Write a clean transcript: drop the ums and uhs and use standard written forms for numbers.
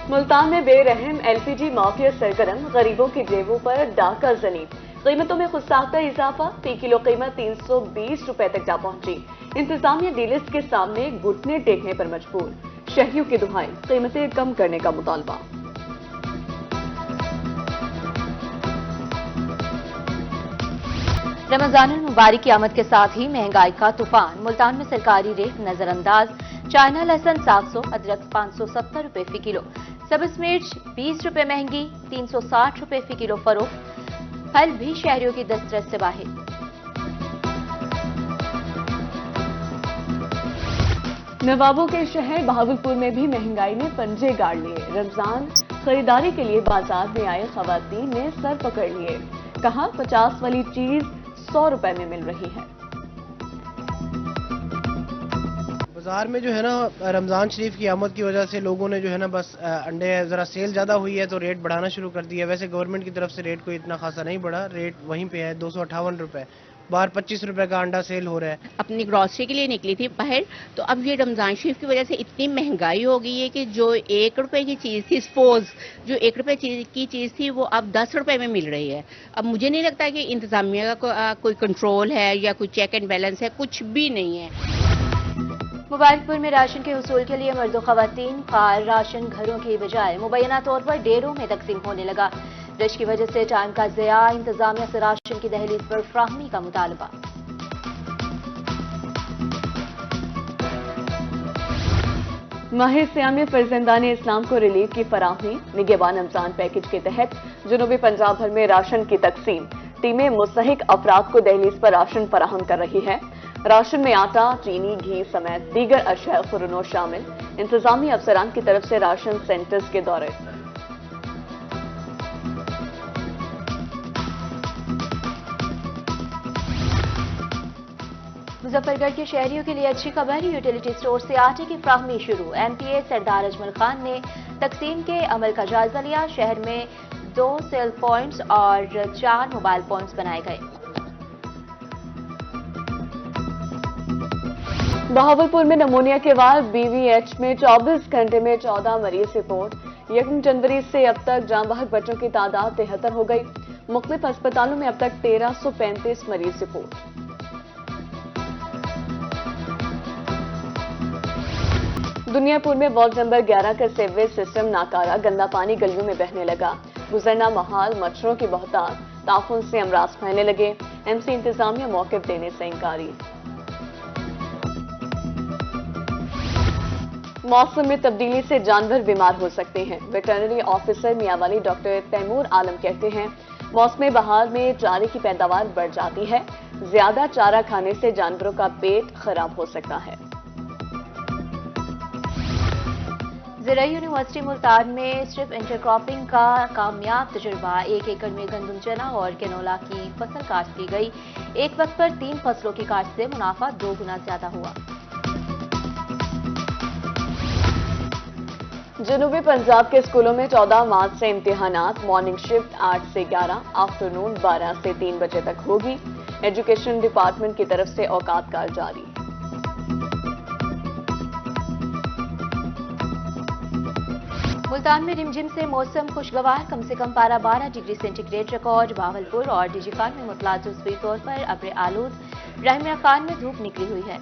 मुल्तान में बेरहम LPG mafia सरगर्म, गरीबों की जेबों पर डाका जनी। कीमतों में गुस्साख्ता इजाफा, फी किलो कीमत 320 रुपए तक जा पहुंची। इंतजामिया डीलर्स के सामने घुटने टेकने पर मजबूर। शहरियों की दुहाई, कीमतें कम करने का मुतालबा। रमजान मुबारक की आमद के साथ ही महंगाई का तूफान। मुल्तान में सरकारी रेट नजरअंदाज। चाइना लहसुन 700, अदरक 570 रुपए फी किलो, सब्ज मिर्च 20 रुपए महंगी, 360 रुपए फी किलो फरोख्त। फल भी शहरियों की दस्तरस से बाहर। नवाबों के शहर बहावलपुर में भी महंगाई ने पंजे गाड़ लिए। रमजान खरीदारी के लिए बाजार में आए खवातीन ने सर पकड़ लिए। कहा 50 वाली चीज 100 रुपए में मिल रही है। बाजार में जो है ना रमजान शरीफ की आमद की वजह से लोगों ने जो है ना बस अंडे जरा सेल ज्यादा हुई है तो रेट बढ़ाना शुरू कर दिया। वैसे गवर्नमेंट की तरफ से रेट कोई इतना खासा नहीं बढ़ा, रेट वहीं पे है 258 रुपए। बाहर 25 रुपए का अंडा सेल हो रहा है। अपनी ग्रॉसरी के लिए निकली थी बाहर, तो अब ये रमजान शरीफ की वजह से इतनी महंगाई हो गई है कि जो 1 रुपए की चीज थी, सपोज जो 1 रुपए की चीज थी वो अब 10 रुपए में मिल रही है। अब मुझे नहीं लगता कि इंतजामिया का कोई कंट्रोल है या कोई चेक एंड बैलेंस है, कुछ भी नहीं है। मुबारकपुर में राशन के हुसूल के लिए मर्द ख़वातीन का राशन घरों की बजाय मुबैना तौर पर डेरों में तकसीम होने लगा। रश की वजह से टाइम का ज़िया, इंतजामिया से राशन की दहलीज पर फ्राहमी का मुतालबा। माह सियाम में फर्जंदान इस्लाम को रिलीफ की फराहमी। निगहबान रमजान पैकेज के तहत जुनूबी पंजाब भर में राशन की तकसीम। टीमें मुस्तहिक अफराद को दहलीज पर राशन फराहम कर रही है। राशन में आटा, चीनी, घी समेत दीगर अशिया खुरनो शामिल। इंतजामी अफसरान की तरफ से राशन सेंटर्स के दौरे। मुजफ्फरगढ़ के शहरियों के लिए अच्छी खबर, यूटिलिटी स्टोर से आटे की फ्राहमी शुरू। एमपीए सरदार अजमल खान ने तकसीम के अमल का जायजा लिया। शहर में 2 सेल पॉइंट्स और 4 मोबाइल पॉइंट्स बनाए गए। बहावलपुर में नमूनिया के वार बीवीएच में 24 घंटे में 14 मरीज रिपोर्ट। 1 जनवरी से अब तक जान बहक बच्चों की तादाद 73 हो गई। मुख्तलिफ अस्पतालों में अब तक 1335 मरीज रिपोर्ट। दुनियापुर में वार्ड नंबर 11 का सीवरेज सिस्टम नाकारा, गंदा पानी गलियों में बहने लगा। गुजरना महाल, मच्छरों की बहुतायत, ताफुन से अमराज फैलने लगे। एमसी इंतजामिया मौक़िफ़ देने से इंकारी। मौसम में तब्दीली से जानवर बीमार हो सकते हैं। Veterinary officer Mianwali doctor Taimur Alam कहते हैं मौसम बहार में चारे की पैदावार बढ़ जाती है। ज्यादा चारा खाने से जानवरों का पेट खराब हो सकता है। ज़राई यूनिवर्सिटी मुल्तान में स्ट्रिप इंटरक्रॉपिंग का कामयाब तजुर्बा। 1 एकड़ में गंदम, चना और कैनोला की फसल काश्त की गई। एक वक्त पर 3 फसलों की काश्त से मुनाफा 2 गुना ज्यादा हुआ। जनूबी पंजाब के स्कूलों में 14 मार्च से इम्तिहानात। मॉर्निंग शिफ्ट 8 से 11, आफ्टरनून 12 से 3 बजे तक होगी। एजुकेशन डिपार्टमेंट की तरफ से औकात कार जारी। मुल्तान में रिमझिम से मौसम खुशगवार। कम से कम पारा 12 डिग्री सेंटीग्रेड रिकॉर्ड। बहावलपुर और डीजी खान में मुतलाजुज तौर पर अब्र आलूद। राहिमिया खान में धूप निकली हुई है।